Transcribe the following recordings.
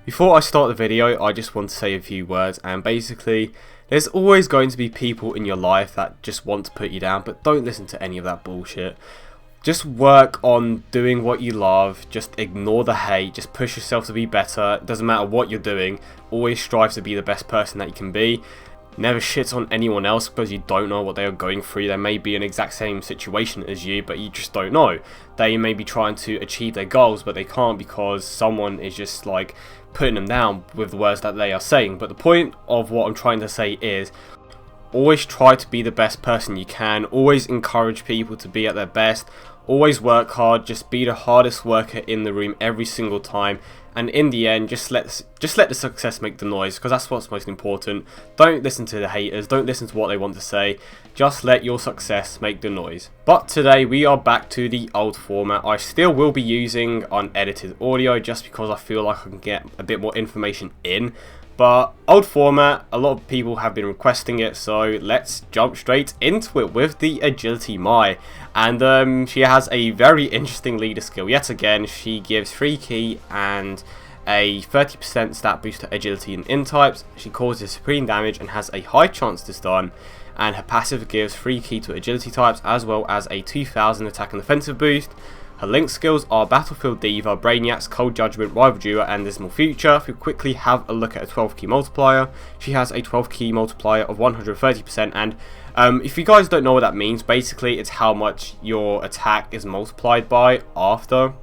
Before I start the video, I just want to say a few words, and basically, there's always going to be people in your life that just want to put you down, but don't listen to any of that bullshit. Just work on doing what you love, just ignore the hate, just push yourself to be better. It doesn't matter what you're doing, always strive to be the best person that you can be. Never shit on anyone else because you don't know what they are going through. They may be in the exact same situation as you, but you just don't know. They may be trying to achieve their goals, but they can't because someone is just like putting them down with the words that they are saying. But the point of what I'm trying to say is, always try to be the best person you can. Always encourage people to be at their best. Always work hard. Just be the hardest worker in the room every single time. And in the end, just let the success make the noise, because that's what's most important. Don't listen to the haters. Don't listen to what they want to say. Just let your success make the noise. But today we are back to the old format. I still will be using unedited audio just because I feel like I can get a bit more information in. But old format, a lot of people have been requesting it, so let's jump straight into it with the Agility Mai. And she has a very interesting leader skill. Yet again, she gives free key and a 30% stat boost to agility and INT types. She causes supreme damage and has a high chance to stun. And her passive gives free key to agility types as well as a 2000 attack and defensive boost. Her link skills are Battlefield Diva, Brainiacs, Cold Judgment, Rival Duo, and Dismal Future. If we quickly have a look at a 12 key multiplier, she has a 12 key multiplier of 130%, and if you guys don't know what that means, basically it's how much your attack is multiplied by after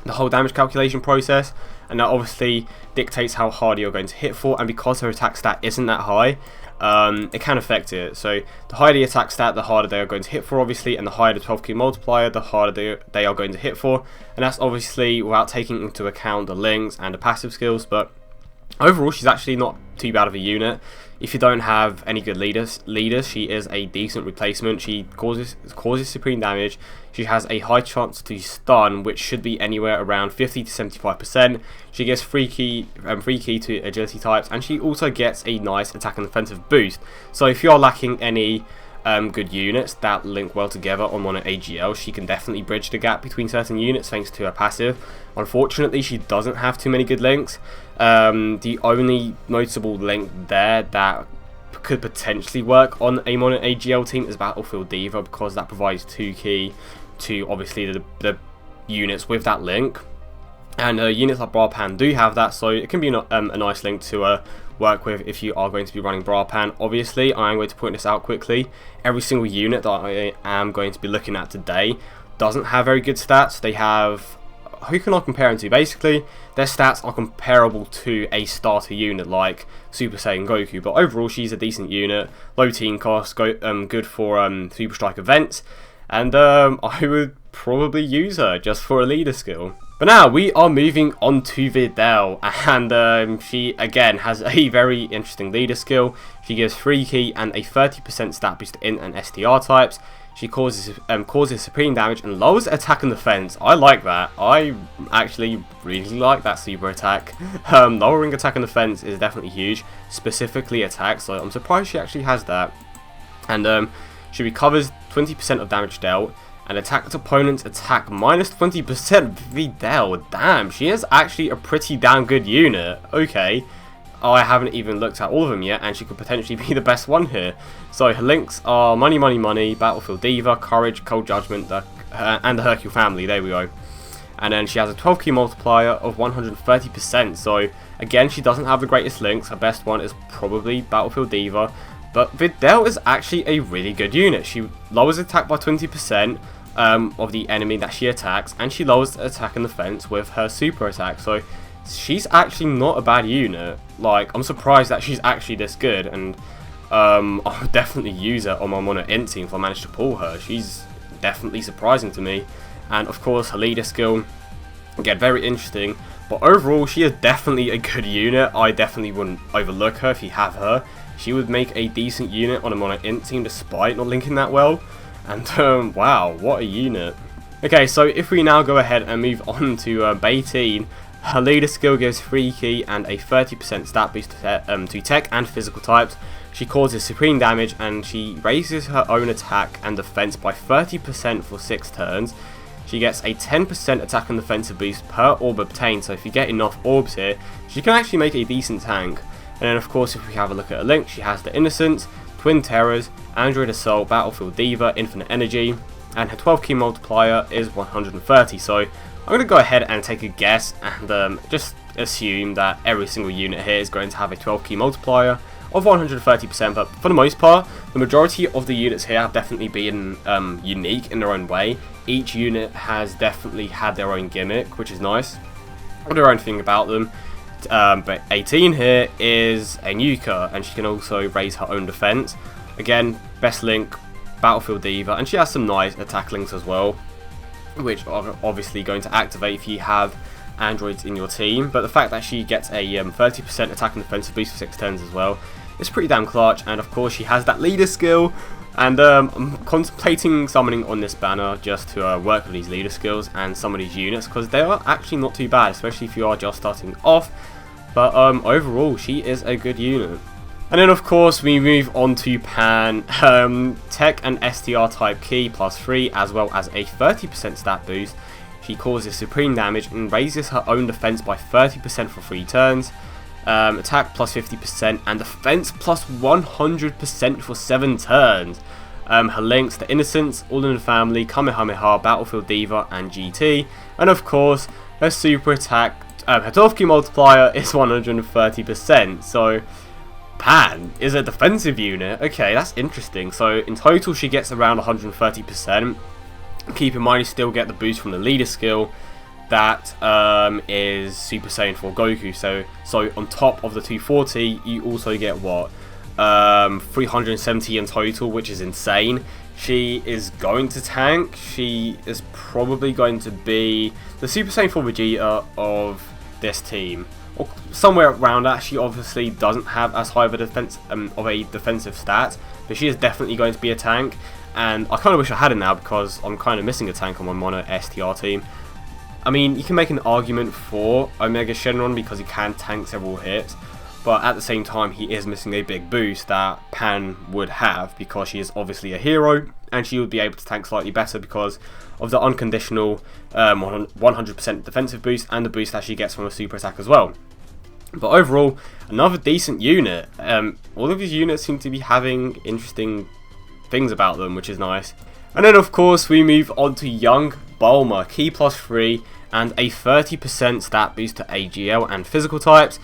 the whole damage calculation process, and that obviously dictates how hard you're going to hit for. And because her attack stat isn't that high, it can affect it. So the higher the attack stat, the harder they are going to hit for, obviously, and the higher the 12 key multiplier, the harder they are going to hit for. And that's obviously without taking into account the links and the passive skills. But overall, she's actually not too bad of a unit. If you don't have any good leaders, she is a decent replacement. She causes supreme damage. She has a high chance to stun, which should be anywhere around 50 to 75%. She gets free key to agility types, and she also gets a nice attack and defensive boost. So if you are lacking any good units that link well together on one AGL, she can definitely bridge the gap between certain units thanks to her passive. Unfortunately, she doesn't have too many good links. The only noticeable link there that could potentially work on a mono AGL team is Battlefield Diva, because that provides 2 key to obviously the units with that link. And units like STR Pan do have that, so it can be a nice link to work with if you are going to be running STR Pan. Obviously, I am going to point this out quickly. Every single unit that I am going to be looking at today doesn't have very good stats. They have... who can I compare them to? Basically, their stats are comparable to a starter unit like Super Saiyan Goku, but overall she's a decent unit, low team cost, good for Super Strike events, and I would probably use her just for a leader skill. But now we are moving on to Videl, and she again has a very interesting leader skill. She gives free key and a 30% stat boost to INT and STR types. She causes supreme damage and lowers attack and defense. I like that. I actually really like that super attack. Lowering attack and defense is definitely huge, specifically attack, so I'm surprised she actually has that. And she recovers 20% of damage dealt and attacks opponent's attack minus 20%. Videl, damn, she is actually a pretty damn good unit. Okay. I haven't even looked at all of them yet, and she could potentially be the best one here. So her links are Money, Money, Money, Battlefield Diva, Courage, Cold Judgment, and the Hercule family. There we go. And then she has a 12 key multiplier of 130%. So again, she doesn't have the greatest links. Her best one is probably Battlefield Diva. But Videl is actually a really good unit. She lowers attack by 20% of the enemy that she attacks, and she lowers attack and defense with her super attack. So she's actually not a bad unit. Like, I'm surprised that she's actually this good, and I would definitely use her on my mono INT team if I manage to pull her. She's definitely surprising to me. And of course her leader skill, again, very interesting. But overall, she is definitely a good unit. I definitely wouldn't overlook her if you have her. She would make a decent unit on a mono INT team despite not linking that well. And wow, what a unit. Okay, so if we now go ahead and move on to Valentines, her leader skill gives free key and a 30% stat boost to TEQ and physical types. She causes supreme damage, and she raises her own attack and defense by 30% for 6 turns. she gets a 10% attack and defensive boost per orb obtained. So if you get enough orbs here, she can actually make a decent tank. And then of course, if we have a look at her link, she has the Innocence, Twin Terrors, Android Assault, Battlefield Diva, Infinite Energy, and her 12 key multiplier is 130. So I'm going to go ahead and take a guess and just assume that every single unit here is going to have a 12 key multiplier of 130%, but for the most part, the majority of the units here have definitely been unique in their own way. Each unit has definitely had their own gimmick, which is nice, or their own thing about them. But 18 here is a nuker, and she can also raise her own defense. Again, best link, Battlefield Diva, and she has some nice attack links as well, which are obviously going to activate if you have androids in your team. But the fact that she gets a 30% attack and defensive boost for 6 turns as well is pretty damn clutch. And of course she has that leader skill, and I'm contemplating summoning on this banner just to work with these leader skills and some of these units, because they are actually not too bad, especially if you are just starting off. But overall she is a good unit. And then of course we move on to Pan, TEQ and STR type key +3, as well as a 30% stat boost. She causes supreme damage and raises her own defense by 30% for 3 turns, attack +50%, and defense +100% for 7 turns. Her links, the Innocence, All in the Family, Kamehameha, Battlefield Diva, and GT. And of course, her super attack, her 12 key multiplier is 130%. So Pan is a defensive unit. Okay, that's interesting. So in total she gets around 130%. Keep in mind you still get the boost from the leader skill that is Super Saiyan 4 Goku. So on top of the 240 you also get what, 370 in total, which is insane. She is going to tank. She is probably going to be the Super Saiyan 4 Vegeta of this team, or somewhere around that. She obviously doesn't have as high of a defensive stat, but she is definitely going to be a tank. And I kind of wish I had it now, because I'm kind of missing a tank on my mono STR team. I mean, you can make an argument for Omega Shenron because he can tank several hits, but at the same time he is missing a big boost that Pan would have, because she is obviously a hero and she would be able to tank slightly better because of the unconditional 100% defensive boost and the boost that she gets from a super attack as well. But overall, another decent unit. All of these units seem to be having interesting things about them, which is nice. And then of course we move on to Young Bulma, key +3 and a 30% stat boost to AGL and physical types.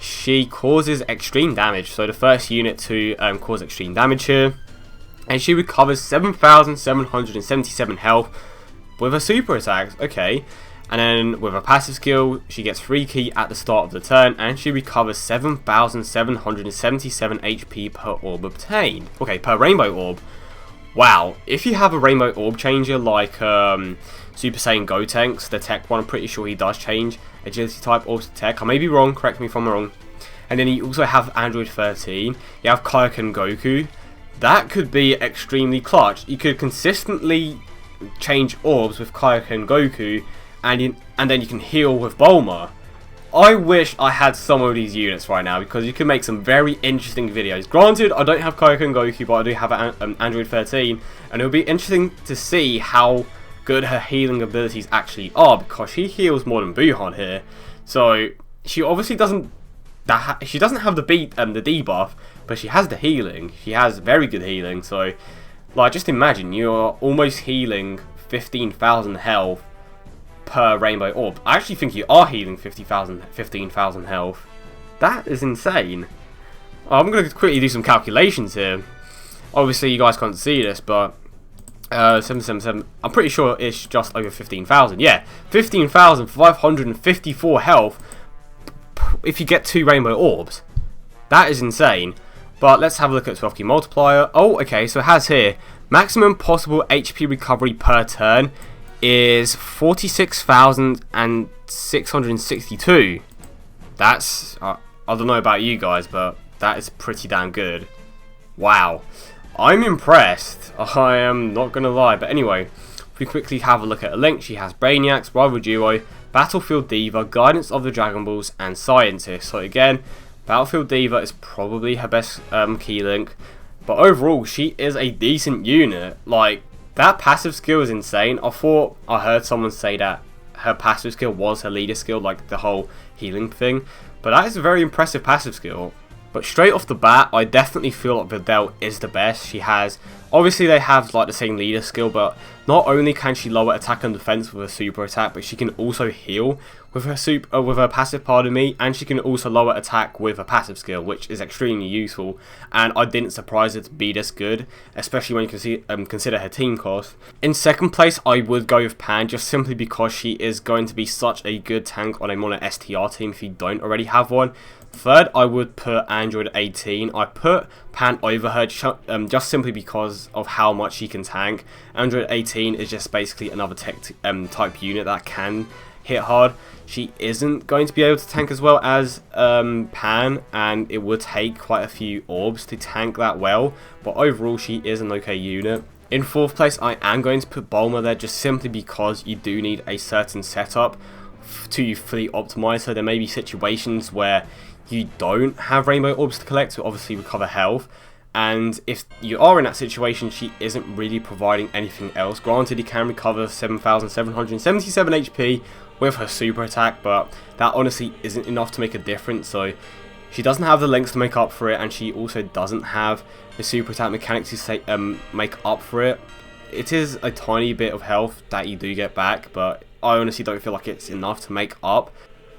She causes extreme damage, so the first unit to cause extreme damage here, and she recovers 7,777 health with her super attacks. Okay, and then with her passive skill she gets 3 key at the start of the turn, and she recovers 7,777 HP per orb obtained. Okay, per rainbow orb. Wow, if you have a rainbow orb changer like Super Saiyan Gotenks, the TEQ one, I'm pretty sure he does change agility type or TEQ. I may be wrong, correct me if I'm wrong. And then you also have Android 13, you have Kaioken Goku. That could be extremely clutch. You could consistently change orbs with Kaioken Goku, and then you can heal with Bulma. I wish I had some of these units right now, because you can make some very interesting videos. Granted, I don't have Kaioken Goku, but I do have Android 13, and it'll be interesting to see how good her healing abilities actually are, because she heals more than Buhan here. So she obviously doesn't have the debuff, but she has the healing. She has very good healing. So like, just imagine you're almost healing 15,000 health per rainbow orb. I actually think you are healing 15,000 health. That is insane. I'm going to quickly do some calculations here. Obviously you guys can't see this, but 777, I'm pretty sure it's just over 15,000. Yeah, 15,554 health if you get 2 rainbow orbs. That is insane. But let's have a look at 12 key multiplier. Oh, okay, so it has here maximum possible HP recovery per turn is 46,662. That's I don't know about you guys, but that is pretty damn good. Wow, I'm impressed. I am not gonna lie. But anyway, if we quickly have a look at a link, she has Brainiacs, Rival Duo, Battlefield Diva, Guidance of the Dragon Balls, and Scientist. So again, Battlefield Diva is probably her best key link, but overall she is a decent unit. Like, That passive skill is insane. I thought I heard someone say that her passive skill was her leader skill, like the whole healing thing, but that is a very impressive passive skill. But straight off the bat, I definitely feel like Videl is the best. She has, obviously they have like the same leader skill, but not only can she lower attack and defense with her super attack, but she can also heal with her passive, pardon me, and she can also lower attack with her passive skill, which is extremely useful. And I didn't surprise her to be this good, especially when you consider her team cost. In second place, I would go with Pan, just simply because she is going to be such a good tank on a mono STR team if you don't already have one. Third, I would put Android 18. I put Pan over her just simply because of how much she can tank. Android 18 is just basically another tech type unit that can hit hard. She isn't going to be able to tank as well as Pan, and it would take quite a few orbs to tank that well, but overall she is an okay unit. In fourth place, I am going to put Bulma there just simply because you do need a certain setup to fully optimize her. There may be situations where you don't have rainbow orbs to collect to obviously recover health, and if you are in that situation, she isn't really providing anything else. Granted, you can recover 7,777 HP with her super attack, but that honestly isn't enough to make a difference. So she doesn't have the links to make up for it, and she also doesn't have the super attack mechanics to make up for it. It is a tiny bit of health that you do get back, but I honestly don't feel like it's enough to make up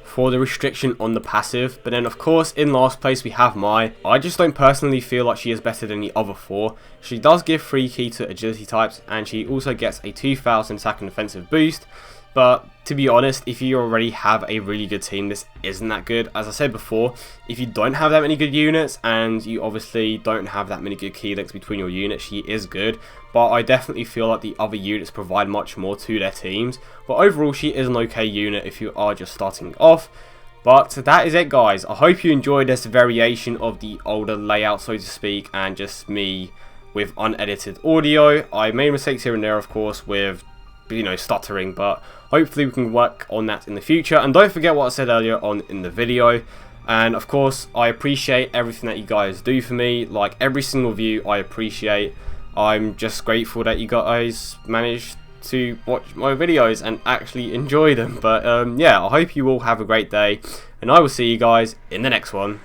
for the restriction on the passive. But then of course in last place we have Mai. I just don't personally feel like she is better than the other four. She does give free key to agility types, and she also gets a 2000 attack and defensive boost. But to be honest, if you already have a really good team, this isn't that good. As I said before, if you don't have that many good units, and you obviously don't have that many good key links between your units, she is good. But I definitely feel like the other units provide much more to their teams. But overall, she is an okay unit if you are just starting off. But that is it, guys. I hope you enjoyed this variation of the older layout, so to speak, and just me with unedited audio. I made mistakes here and there, of course, with stuttering, but hopefully we can work on that in the future. And don't forget what I said earlier on in the video. And of course, I appreciate everything that you guys do for me. Like every single view I appreciate. I'm just grateful that you guys managed to watch my videos and actually enjoy them. But yeah, I hope you all have a great day, and I will see you guys in the next one.